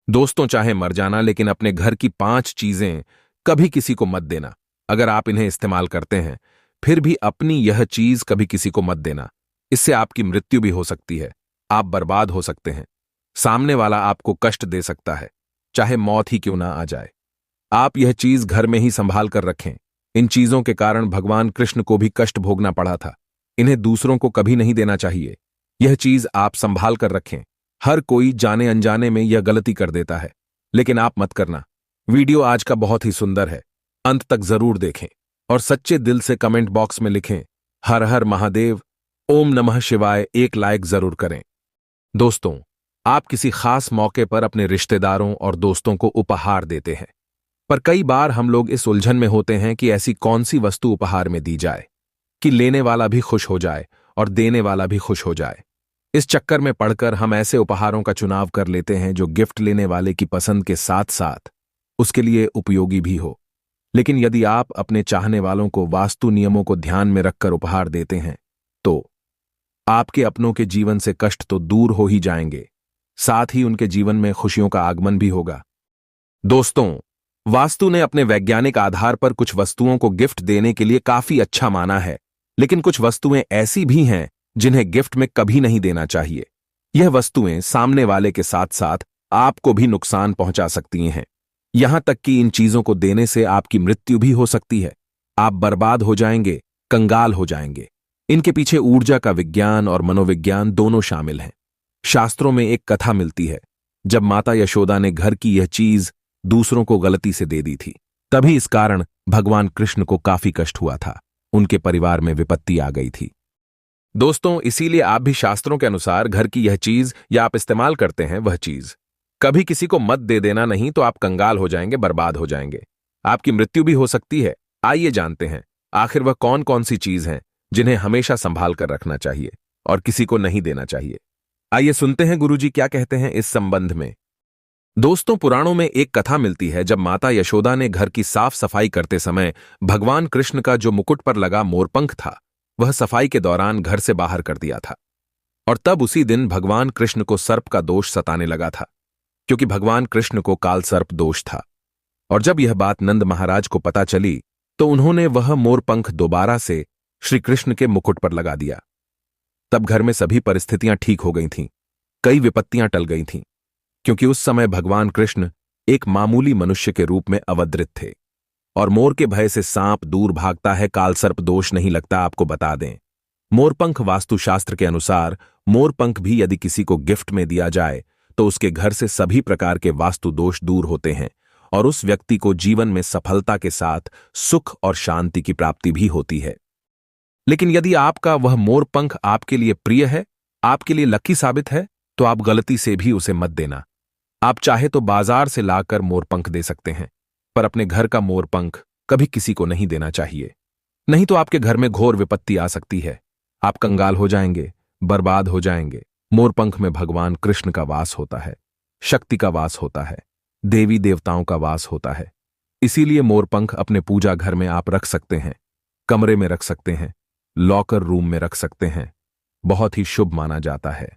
दोस्तों, चाहे मर जाना, लेकिन अपने घर की 5 चीजें कभी किसी को मत देना। अगर आप इन्हें इस्तेमाल करते हैं, फिर भी अपनी यह चीज कभी किसी को मत देना। इससे आपकी मृत्यु भी हो सकती है। आप बर्बाद हो सकते हैं। सामने वाला आपको कष्ट दे सकता है, चाहे मौत ही क्यों ना आ जाए। आप यह चीज घर में ही संभाल कर रखें। इन चीजों के कारण भगवान कृष्ण को भी कष्ट भोगना पड़ा था। इन्हें दूसरों को कभी नहीं देना चाहिए। यह चीज आप संभाल कर रखें। हर कोई जाने अनजाने में यह गलती कर देता है, लेकिन आप मत करना। वीडियो आज का बहुत ही सुंदर है, अंत तक जरूर देखें और सच्चे दिल से कमेंट बॉक्स में लिखें हर हर महादेव, ओम नमः शिवाय। एक लाइक जरूर करें। दोस्तों, आप किसी खास मौके पर अपने रिश्तेदारों और दोस्तों को उपहार देते हैं, पर कई बार हम लोग इस उलझन में होते हैं कि ऐसी कौन सी वस्तु उपहार में दी जाए कि लेने वाला भी खुश हो जाए और देने वाला भी खुश हो जाए। इस चक्कर में पड़कर हम ऐसे उपहारों का चुनाव कर लेते हैं जो गिफ्ट लेने वाले की पसंद के साथ साथ उसके लिए उपयोगी भी हो। लेकिन यदि आप अपने चाहने वालों को वास्तु नियमों को ध्यान में रखकर उपहार देते हैं, तो आपके अपनों के जीवन से कष्ट तो दूर हो ही जाएंगे, साथ ही उनके जीवन में खुशियों का आगमन भी होगा। दोस्तों, वास्तु ने अपने वैज्ञानिक आधार पर कुछ वस्तुओं को गिफ्ट देने के लिए काफी अच्छा माना है, लेकिन कुछ वस्तुएं ऐसी भी हैं जिन्हें गिफ्ट में कभी नहीं देना चाहिए। यह वस्तुएं सामने वाले के साथ साथ आपको भी नुकसान पहुंचा सकती हैं। यहां तक कि इन चीजों को देने से आपकी मृत्यु भी हो सकती है। आप बर्बाद हो जाएंगे, कंगाल हो जाएंगे। इनके पीछे ऊर्जा का विज्ञान और मनोविज्ञान दोनों शामिल हैं। शास्त्रों में एक कथा मिलती है, जब माता यशोदा ने घर की यह चीज दूसरों को गलती से दे दी थी, तभी इस कारण भगवान कृष्ण को काफी कष्ट हुआ था। उनके परिवार में विपत्ति आ गई थी। दोस्तों, इसीलिए आप भी शास्त्रों के अनुसार घर की यह चीज या आप इस्तेमाल करते हैं वह चीज कभी किसी को मत दे देना, नहीं तो आप कंगाल हो जाएंगे, बर्बाद हो जाएंगे। आपकी मृत्यु भी हो सकती है। आइए जानते हैं आखिर वह कौन कौन सी चीज हैं जिन्हें हमेशा संभाल कर रखना चाहिए और किसी को नहीं देना चाहिए। आइए सुनते हैं गुरुजी क्या कहते हैं इस संबंध में। दोस्तों, पुराणों में एक कथा मिलती है, जब माता यशोदा ने घर की साफ सफाई करते समय भगवान कृष्ण का जो मुकुट पर लगा मोरपंख था, वह सफाई के दौरान घर से बाहर कर दिया था। और तब उसी दिन भगवान कृष्ण को सर्प का दोष सताने लगा था, क्योंकि भगवान कृष्ण को काल सर्प दोष था। और जब यह बात नंद महाराज को पता चली, तो उन्होंने वह मोरपंख दोबारा से श्री कृष्ण के मुकुट पर लगा दिया। तब घर में सभी परिस्थितियां ठीक हो गई थीं, कई विपत्तियां टल गई थीं, क्योंकि उस समय भगवान कृष्ण एक मामूली मनुष्य के रूप में अवतरित थे। और मोर के भय से सांप दूर भागता है, कालसर्प दोष नहीं लगता। आपको बता दें, मोरपंख वास्तुशास्त्र के अनुसार मोरपंख भी यदि किसी को गिफ्ट में दिया जाए तो उसके घर से सभी प्रकार के वास्तु दोष दूर होते हैं और उस व्यक्ति को जीवन में सफलता के साथ सुख और शांति की प्राप्ति भी होती है। लेकिन यदि आपका वह मोरपंख आपके लिए प्रिय है, आपके लिए लकी साबित है, तो आप गलती से भी उसे मत देना। आप चाहे तो बाजार से लाकर मोरपंख दे सकते हैं, पर अपने घर का मोरपंख कभी किसी को नहीं देना चाहिए। नहीं तो आपके घर में घोर विपत्ति आ सकती है। आप कंगाल हो जाएंगे, बर्बाद हो जाएंगे। मोरपंख में भगवान कृष्ण का वास होता है, शक्ति का वास होता है, देवी देवताओं का वास होता है। इसीलिए मोरपंख अपने पूजा घर में आप रख सकते हैं, कमरे में रख सकते हैं, लॉकर रूम में रख सकते हैं। बहुत ही शुभ माना जाता है।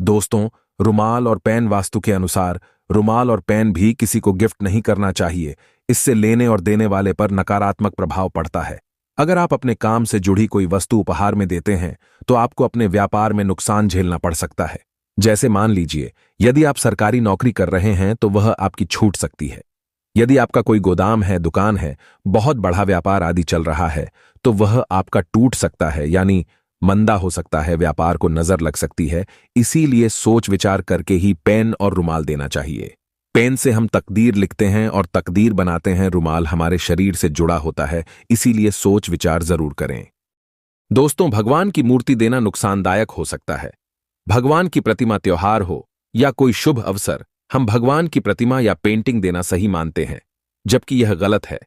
दोस्तों, रुमाल और पेन वास्तु के अनुसार रुमाल और पेन भी किसी को गिफ्ट नहीं करना चाहिए। इससे लेने और देने वाले पर नकारात्मक प्रभाव पड़ता है। अगर आप अपने काम से जुड़ी कोई वस्तु उपहार में देते हैं, तो आपको अपने व्यापार में नुकसान झेलना पड़ सकता है। जैसे मान लीजिए, यदि आप सरकारी नौकरी कर रहे हैं तो वह आपकी छूट सकती है। यदि आपका कोई गोदाम है, दुकान है, बहुत बड़ा व्यापार आदि चल रहा है, तो वह आपका टूट सकता है, यानी मंदा हो सकता है, व्यापार को नजर लग सकती है। इसीलिए सोच विचार करके ही पेन और रुमाल देना चाहिए। पेन से हम तकदीर लिखते हैं और तकदीर बनाते हैं। रुमाल हमारे शरीर से जुड़ा होता है, इसीलिए सोच विचार जरूर करें। दोस्तों, भगवान की मूर्ति देना नुकसानदायक हो सकता है। भगवान की प्रतिमा, त्योहार हो या कोई शुभ अवसर, हम भगवान की प्रतिमा या पेंटिंग देना सही मानते हैं, जबकि यह गलत है।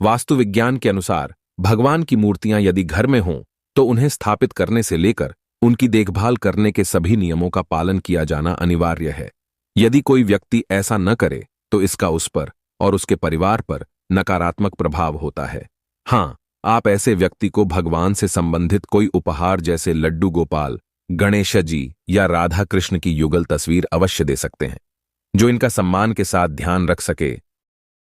वास्तु विज्ञान के अनुसार भगवान की मूर्तियां यदि घर में हों तो उन्हें स्थापित करने से लेकर उनकी देखभाल करने के सभी नियमों का पालन किया जाना अनिवार्य है। यदि कोई व्यक्ति ऐसा न करे तो इसका उस पर और उसके परिवार पर नकारात्मक प्रभाव होता है। हाँ, आप ऐसे व्यक्ति को भगवान से संबंधित कोई उपहार जैसे लड्डू गोपाल, गणेश जी या राधा कृष्ण की युगल तस्वीर अवश्य दे सकते हैं। जो इनका सम्मान के साथ ध्यान रख सके।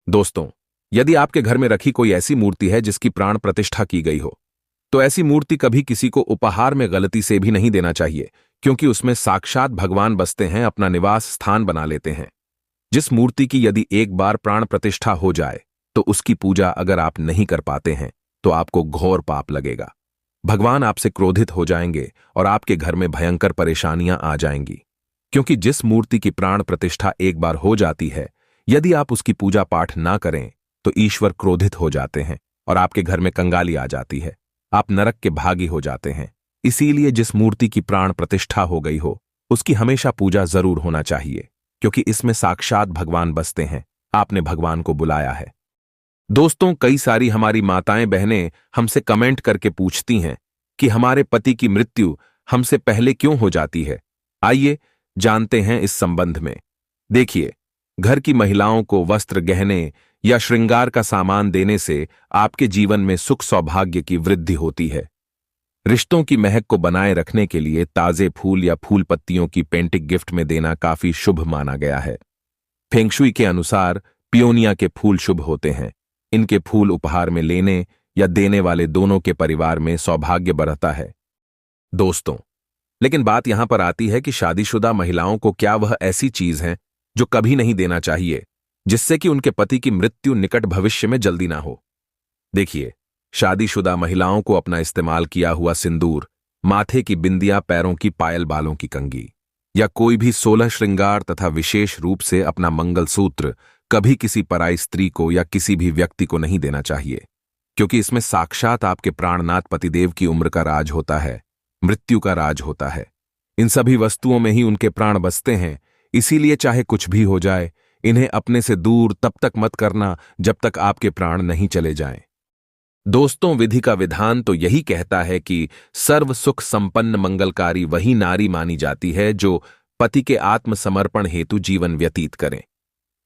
दोस्तों, यदि आपके घर में रखी कोई ऐसी मूर्ति है जिसकी प्राण प्रतिष्ठा की गई हो, तो ऐसी मूर्ति कभी किसी को उपहार में गलती से भी नहीं देना चाहिए, क्योंकि उसमें साक्षात भगवान बसते हैं, अपना निवास स्थान बना लेते हैं। जिस मूर्ति की यदि एक बार प्राण प्रतिष्ठा हो जाए तो उसकी पूजा अगर आप नहीं कर पाते हैं तो आपको घोर पाप लगेगा। भगवान आपसे क्रोधित हो जाएंगे और आपके घर में भयंकर परेशानियां आ जाएंगी, क्योंकि जिस मूर्ति की प्राण प्रतिष्ठा एक बार हो जाती है, यदि आप उसकी पूजा पाठ ना करें तो ईश्वर क्रोधित हो जाते हैं और आपके घर में कंगाली आ जाती है, आप नरक के भागी हो जाते हैं। इसीलिए जिस मूर्ति की प्राण प्रतिष्ठा हो गई हो उसकी हमेशा पूजा जरूर होना चाहिए, क्योंकि इसमें साक्षात भगवान बसते हैं, आपने भगवान को बुलाया है। दोस्तों, कई सारी हमारी माताएं बहनें हमसे कमेंट करके पूछती हैं कि हमारे पति की मृत्यु हमसे पहले क्यों हो जाती है। आइए जानते हैं इस संबंध में। देखिए, घर की महिलाओं को वस्त्र, गहने या श्रृंगार का सामान देने से आपके जीवन में सुख सौभाग्य की वृद्धि होती है। रिश्तों की महक को बनाए रखने के लिए ताजे फूल या फूल पत्तियों की पेंटिंग गिफ्ट में देना काफी शुभ माना गया है। फेंगशुई के अनुसार पियोनिया के फूल शुभ होते हैं। इनके फूल उपहार में लेने या देने वाले दोनों के परिवार में सौभाग्य बढ़ता है। दोस्तों, लेकिन बात यहां पर आती है कि शादीशुदा महिलाओं को क्या वह ऐसी चीज है जो कभी नहीं देना चाहिए, जिससे कि उनके पति की मृत्यु निकट भविष्य में जल्दी ना हो। देखिए, शादीशुदा महिलाओं को अपना इस्तेमाल किया हुआ सिंदूर, माथे की बिंदिया, पैरों की पायल, बालों की कंघी या कोई भी 16 श्रृंगार तथा विशेष रूप से अपना मंगलसूत्र कभी किसी पराई स्त्री को या किसी भी व्यक्ति को नहीं देना चाहिए, क्योंकि इसमें साक्षात आपके प्राणनाथ पतिदेव की उम्र का राज होता है, मृत्यु का राज होता है। इन सभी वस्तुओं में ही उनके प्राण बसते हैं। इसीलिए चाहे कुछ भी हो जाए, इन्हें अपने से दूर तब तक मत करना जब तक आपके प्राण नहीं चले जाएं। दोस्तों, विधि का विधान तो यही कहता है कि सर्व सुख संपन्न मंगलकारी वही नारी मानी जाती है जो पति के आत्मसमर्पण हेतु जीवन व्यतीत करे।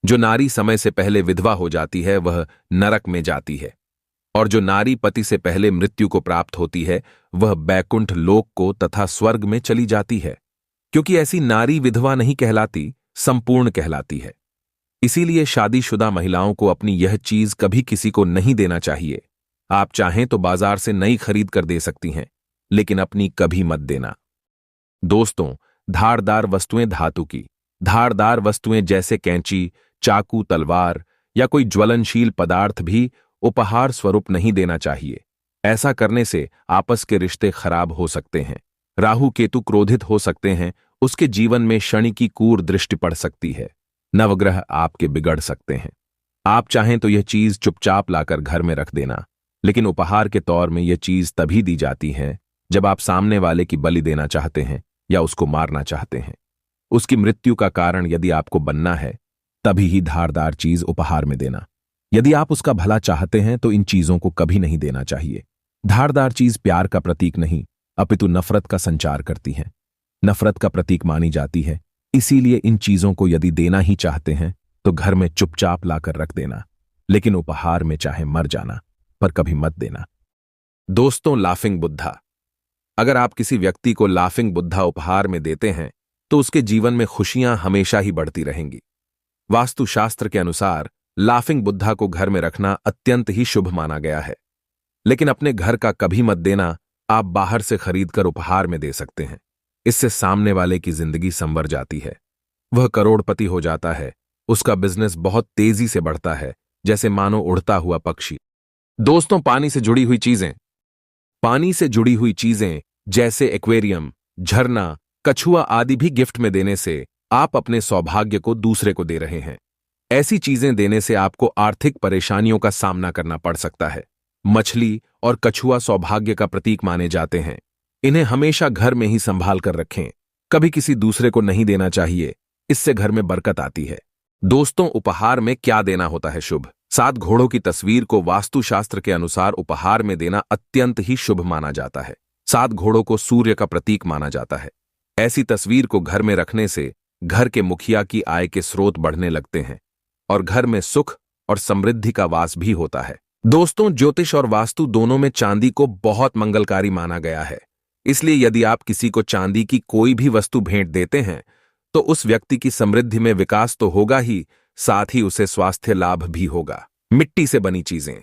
जो नारी समय से पहले विधवा हो जाती है वह नरक में जाती है, और जो नारी पति से पहले मृत्यु को प्राप्त होती है वह बैकुंठ लोक को तथा स्वर्ग में चली जाती है, क्योंकि ऐसी नारी विधवा नहीं कहलाती, संपूर्ण कहलाती है। इसीलिए शादीशुदा महिलाओं को अपनी यह चीज कभी किसी को नहीं देना चाहिए। आप चाहें तो बाजार से नई खरीद कर दे सकती हैं, लेकिन अपनी कभी मत देना। दोस्तों, धारदार वस्तुएं, धातु की धारदार वस्तुएं जैसे कैंची, चाकू, तलवार या कोई ज्वलनशील पदार्थ भी उपहार स्वरूप नहीं देना चाहिए। ऐसा करने से आपस के रिश्ते खराब हो सकते हैं, राहु केतु क्रोधित हो सकते हैं, उसके जीवन में शनि की कूर दृष्टि पड़ सकती है, नवग्रह आपके बिगड़ सकते हैं। आप चाहें तो यह चीज चुपचाप लाकर घर में रख देना, लेकिन उपहार के तौर में यह चीज तभी दी जाती है जब आप सामने वाले की बलि देना चाहते हैं या उसको मारना चाहते हैं। उसकी मृत्यु का कारण यदि आपको बनना है, तभी ही धारदार चीज उपहार में देना। यदि आप उसका भला चाहते हैं तो इन चीजों को कभी नहीं देना चाहिए। धारदार चीज प्यार का प्रतीक नहीं, अपितु नफरत का संचार करती है, नफरत का प्रतीक मानी जाती है। इसीलिए इन चीजों को यदि देना ही चाहते हैं तो घर में चुपचाप लाकर रख देना, लेकिन उपहार में चाहे मर जाना, पर कभी मत देना। दोस्तों, लाफिंग बुद्धा। अगर आप किसी व्यक्ति को लाफिंग बुद्धा उपहार में देते हैं तो उसके जीवन में खुशियां हमेशा ही बढ़ती रहेंगी। वास्तुशास्त्र के अनुसार लाफिंग बुद्धा को घर में रखना अत्यंत ही शुभ माना गया है, लेकिन अपने घर का कभी मत देना। आप बाहर से खरीदकर उपहार में दे सकते हैं। इससे सामने वाले की जिंदगी संवर जाती है, वह करोड़पति हो जाता है, उसका बिजनेस बहुत तेजी से बढ़ता है, जैसे मानो उड़ता हुआ पक्षी। दोस्तों, पानी से जुड़ी हुई चीजें। पानी से जुड़ी हुई चीजें जैसे एक्वेरियम, झरना, कछुआ आदि भी गिफ्ट में देने से आप अपने सौभाग्य को दूसरे को दे रहे हैं। ऐसी चीजें देने से आपको आर्थिक परेशानियों का सामना करना पड़ सकता है। मछली और कछुआ सौभाग्य का प्रतीक माने जाते हैं। इन्हें हमेशा घर में ही संभाल कर रखें, कभी किसी दूसरे को नहीं देना चाहिए, इससे घर में बरकत आती है। दोस्तों, उपहार में क्या देना होता है शुभ? 7 घोड़ों की तस्वीर को वास्तुशास्त्र के अनुसार उपहार में देना अत्यंत ही शुभ माना जाता है। 7 घोड़ों को सूर्य का प्रतीक माना जाता है। ऐसी तस्वीर को घर में रखने से घर के मुखिया की आय के स्रोत बढ़ने लगते हैं और घर में सुख और समृद्धि का वास भी होता है। दोस्तों, ज्योतिष और वास्तु दोनों में चांदी को बहुत मंगलकारी माना गया है। इसलिए यदि आप किसी को चांदी की कोई भी वस्तु भेंट देते हैं तो उस व्यक्ति की समृद्धि में विकास तो होगा ही, साथ ही उसे स्वास्थ्य लाभ भी होगा। मिट्टी से बनी चीजें।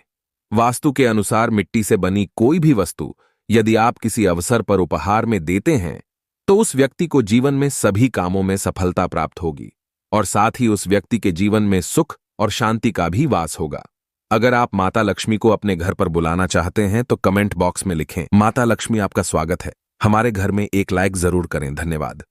वास्तु के अनुसार मिट्टी से बनी कोई भी वस्तु यदि आप किसी अवसर पर उपहार में देते हैं तो उस व्यक्ति को जीवन में सभी कामों में सफलता प्राप्त होगी और साथ ही उस व्यक्ति के जीवन में सुख और शांति का भी वास होगा। अगर आप माता लक्ष्मी को अपने घर पर बुलाना चाहते हैं तो कमेंट बॉक्स में लिखें, माता लक्ष्मी आपका स्वागत है। हमारे घर में एक लाइक जरूर करें। धन्यवाद।